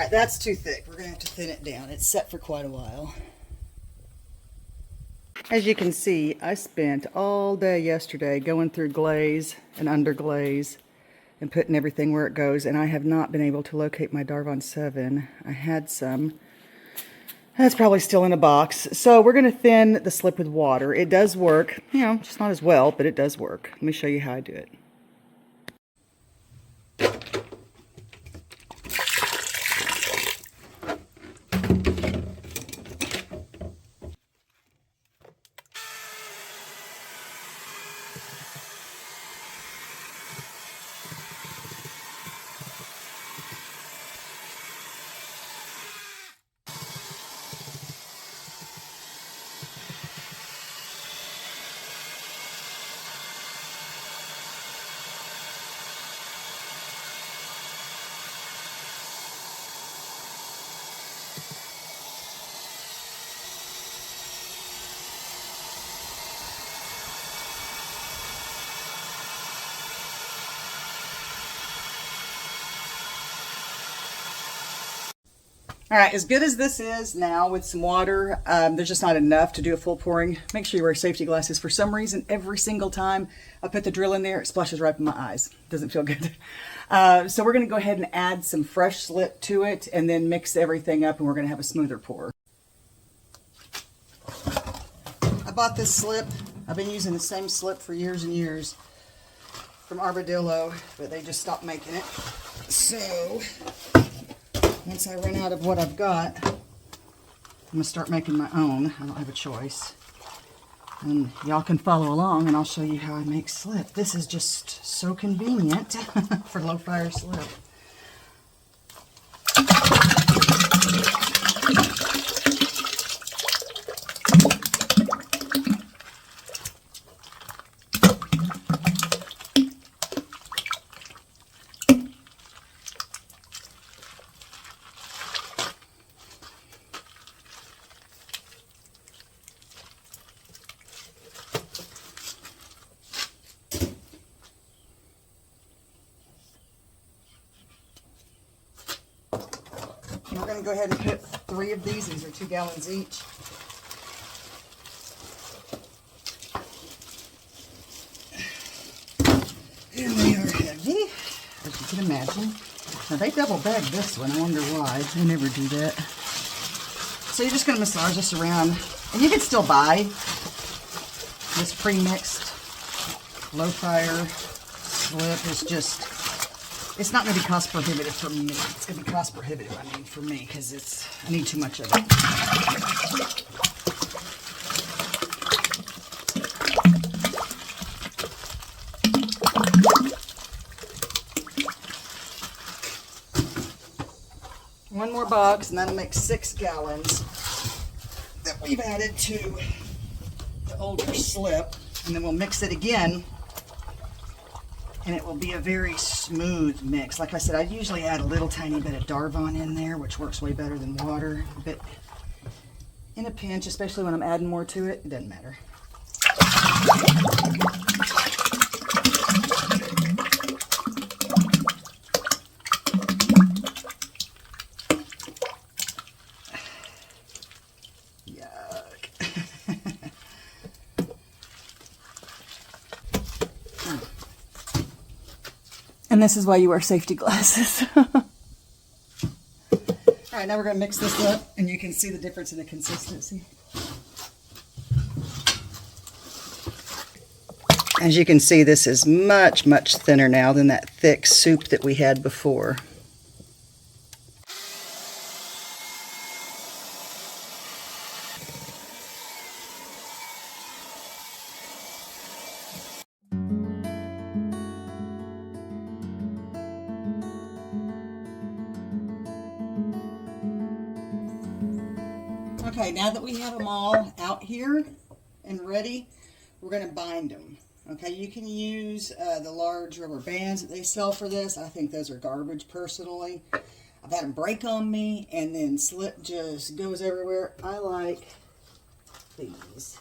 right, that's too thick. We're going to have to thin it down. It's set for quite a while. As you can see, I spent all day yesterday going through glaze and underglaze and putting everything where it goes, and I have not been able to locate my Darvon 7. I had some. That's probably still in a box. So we're going to thin the slip with water. It does work. You know, just not as well, but it does work. Let me show you how I do it. All right, as good as this is now with some water, there's just not enough to do a full pouring. Make sure you wear safety glasses. For some reason, every single time I put the drill in there, it splashes right in my eyes. Doesn't feel good. So we're going to go ahead and add some fresh slip to it and then mix everything up, and we're going to have a smoother pour. I bought this slip. I've been using the same slip for years and years from Armadillo, but they just stopped making it. So once I run out of what I've got, I'm going to start making my own. I don't have a choice. And y'all can follow along and I'll show you how I make slip. This is just so convenient for low fire slip. We're going to go ahead and put 3 of these. These are 2 gallons each. And they are heavy, as you can imagine. Now they double bagged this one. I wonder why. They never do that. So you're just going to massage this around. And you can still buy this pre-mixed low fire slip. It's just... it's not going to be cost prohibitive for me. It's going to be cost prohibitive, I mean, for me, because I need too much of it. One more box, and that'll make 6 gallons that we've added to the older slip, and then we'll mix it again. And it will be a very smooth mix. Like I said, I usually add a little tiny bit of Darvon in there, which works way better than water. But in a pinch, especially when I'm adding more to it, it doesn't matter. And this is why you wear safety glasses. All right, now we're going to mix this up, and you can see the difference in the consistency. As you can see, this is much, much thinner now than that thick soup that we had before. Okay, now that we have them all out here and ready, we're going to bind them. Okay, you can use the large rubber bands that they sell for this. I think those are garbage personally. I've had them break on me and then slip just goes everywhere. I like these.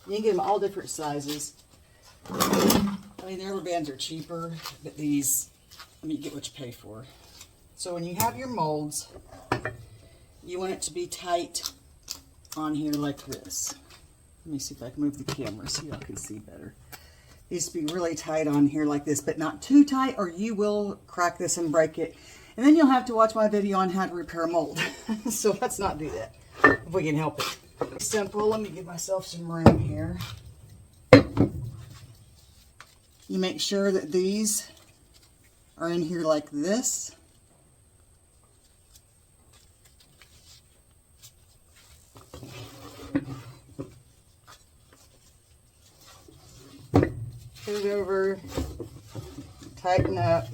You can get them all different sizes. I mean, the rubber bands are cheaper, but these, I mean, you get what you pay for. So when you have your molds, you want it to be tight on here like this. Let me see if I can move the camera so y'all can see better. It needs to be really tight on here like this, but not too tight or you will crack this and break it. And then you'll have to watch my video on how to repair a mold. So let's not do that if we can help it. Simple. Let me give myself some room here. You make sure that these are in here like this. Put it over, tighten up.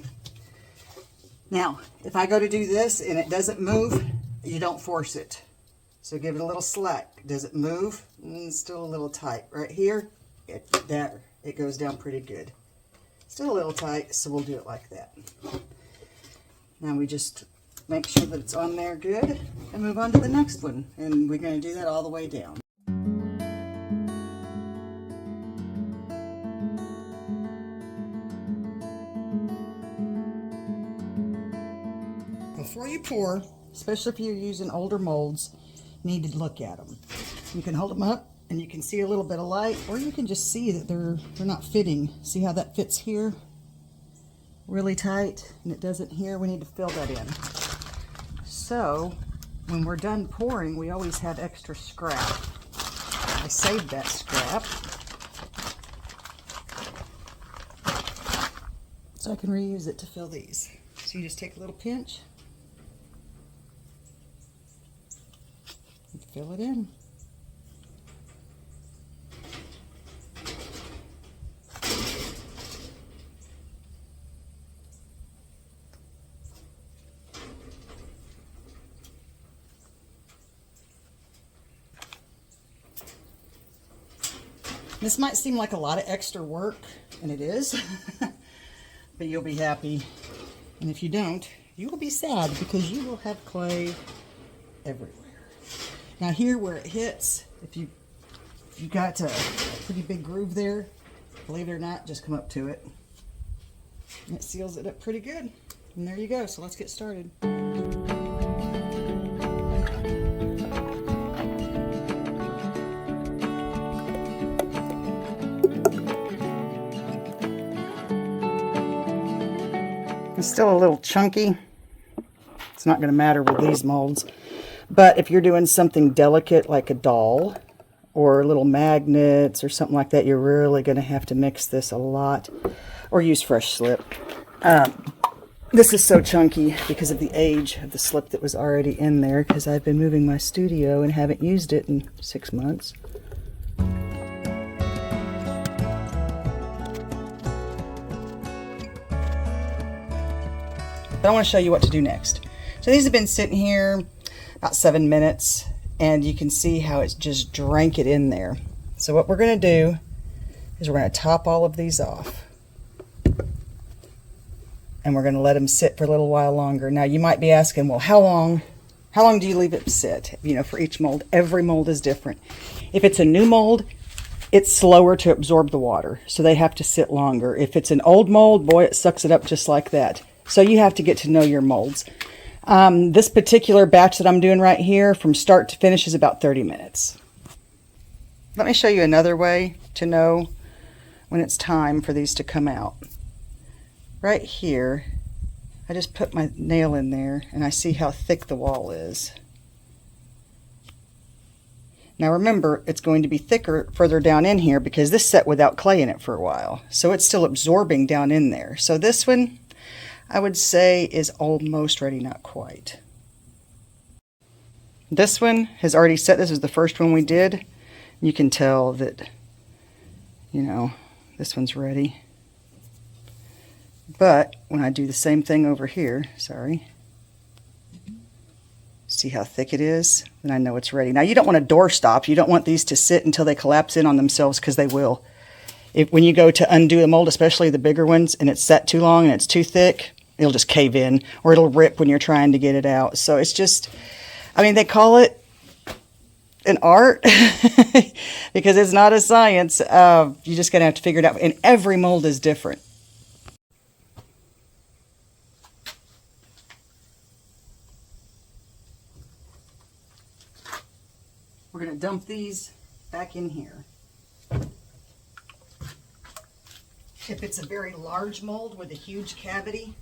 Now, if I go to do this and it doesn't move, you don't force it. So give it a little slack. Does it move? It's still a little tight. Right here, it goes down pretty good. Still a little tight, so we'll do it like that. Now we just make sure that it's on there good and move on to the next one. And we're going to do that all the way down. Before you pour, especially if you're using older molds, you need to look at them. You can hold them up and you can see a little bit of light, or you can just see that they're not fitting. See how that fits here? Really tight, and it doesn't here. We need to fill that in. So when we're done pouring, we always have extra scrap. I saved that scrap so I can reuse it to fill these. So you just take a little pinch and fill it in. This might seem like a lot of extra work, and it is, but you'll be happy. And if you don't, you will be sad because you will have clay everywhere. Now here where it hits, if you got a pretty big groove there, believe it or not, just come up to it. And it seals it up pretty good. And there you go. So let's get started. It's still a little chunky. It's not going to matter with these molds. But if you're doing something delicate like a doll or little magnets or something like that, you're really going to have to mix this a lot or use fresh slip. This is so chunky because of the age of the slip that was already in there, because I've been moving my studio and haven't used it in 6 months. But I want to show you what to do next. So these have been sitting here about 7 minutes, and you can see how it's just drank it in there. So what we're going to do is we're going to top all of these off. And we're going to let them sit for a little while longer. Now you might be asking, well, how long do you leave it sit? You know, for each mold. Every mold is different. If it's a new mold, it's slower to absorb the water, so they have to sit longer. If it's an old mold, boy, it sucks it up just like that. So you have to get to know your molds. This particular batch that I'm doing right here, from start to finish, is about 30 minutes. Let me show you another way to know when it's time for these to come out. Right here, I just put my nail in there and I see how thick the wall is. Now remember, it's going to be thicker further down in here because this set without clay in it for a while. So it's still absorbing down in there. So this one, I would say, is almost ready, not quite. This one has already set. This was the first one we did. You can tell that, you know, this one's ready. But when I do the same thing over here, sorry, see how thick it is? Then I know it's ready. Now you don't want a doorstop. You don't want these to sit until they collapse in on themselves, because they will. When you go to undo the mold, especially the bigger ones, and it's set too long and it's too thick, it'll just cave in, or it'll rip when you're trying to get it out. So it's just, I mean, they call it an art because it's not a science. You're just going to have to figure it out. And every mold is different. going to dump these back in here. If it's a very large mold with a huge cavity,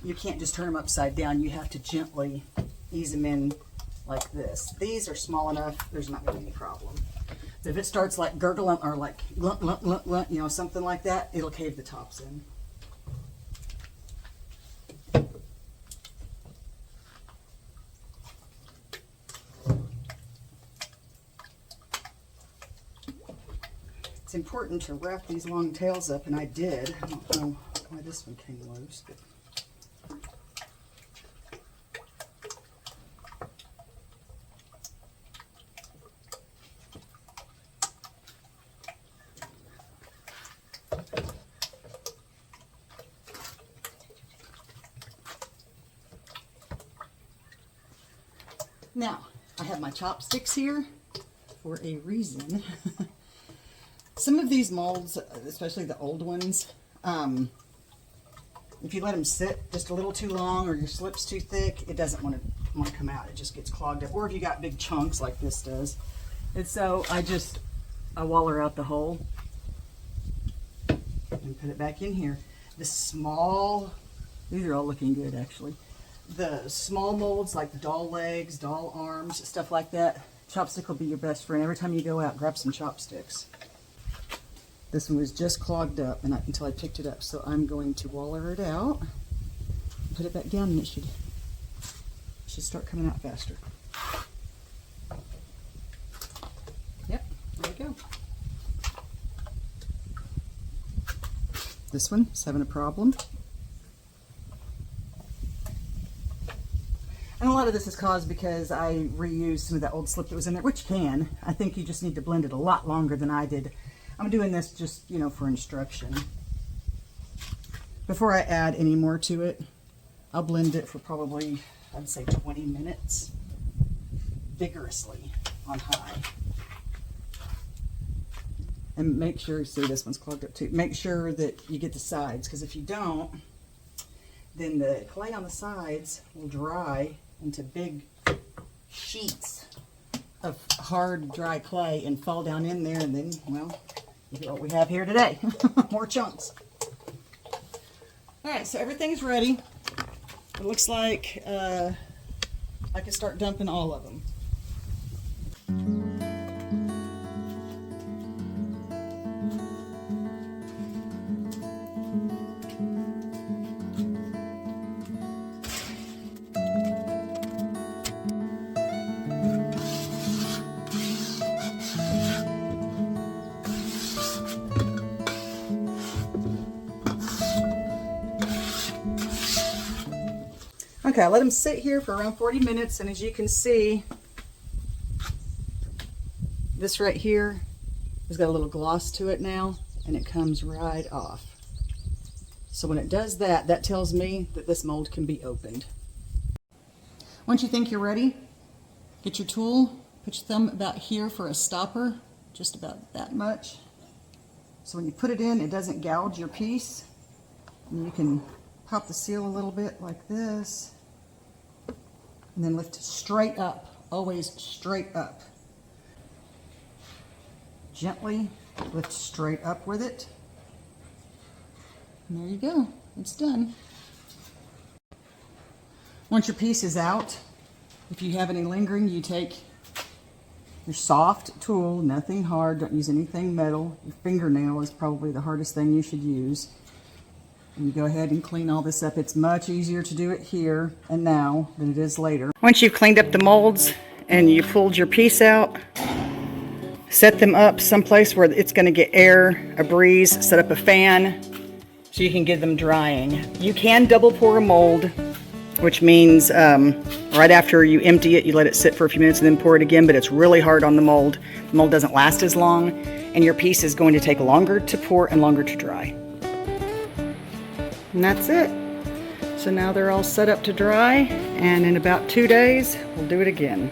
you can't just turn them upside down. You have to gently ease them in like this. These are small enough, there's not going to be any problem. So if it starts like gurgling or like glunt, glunt, glunt, glunt, you know, something like that, it'll cave the tops in. It's important to wrap these long tails up, and I did. I don't know why this one came loose, but now I have my chopsticks here for a reason. Some of these molds, especially the old ones, if you let them sit just a little too long or your slip's too thick, it doesn't want to come out. It just gets clogged up. Or if you got big chunks like this does. And so I waller out the hole and put it back in here. The small, these are all looking good actually. The small molds like doll legs, doll arms, stuff like that, chopstick will be your best friend. Every time you go out, grab some chopsticks. This one was just clogged up until I picked it up, so I'm going to waller it out, put it back down, and it should start coming out faster. Yep, there we go. This one is having a problem. And a lot of this is caused because I reused some of that old slip that was in there, which you can. I think you just need to blend it a lot longer than I did. I'm doing this just, you know, for instruction. Before I add any more to it, I'll blend it for probably, I'd say 20 minutes, vigorously on high. And make sure, see this one's clogged up too, make sure that you get the sides, because if you don't, then the clay on the sides will dry into big sheets of hard, dry clay and fall down in there, and then, well, look at what we have here today. More chunks. All right, so everything's ready. It looks like I can start dumping all of them. Okay, I let them sit here for around 40 minutes, and as you can see, this right here has got a little gloss to it now, and it comes right off. So when it does that, that tells me that this mold can be opened. Once you think you're ready, get your tool, put your thumb about here for a stopper, just about that much. So when you put it in, it doesn't gouge your piece. And you can pop the seal a little bit like this, and then lift it straight up, always straight up. Gently lift straight up with it. And there you go, it's done. Once your piece is out, if you have any lingering, you take your soft tool, nothing hard, don't use anything metal. Your fingernail is probably the hardest thing you should use. And you go ahead and clean all this up. It's much easier to do it here and now than it is later. Once you've cleaned up the molds and you pulled your piece out, set them up someplace where it's going to get air, a breeze, set up a fan so you can get them drying. You can double pour a mold, which means right after you empty it, you let it sit for a few minutes and then pour it again, but it's really hard on the mold. The mold doesn't last as long, and your piece is going to take longer to pour and longer to dry. And that's it. So now they're all set up to dry, and in about 2 days, we'll do it again.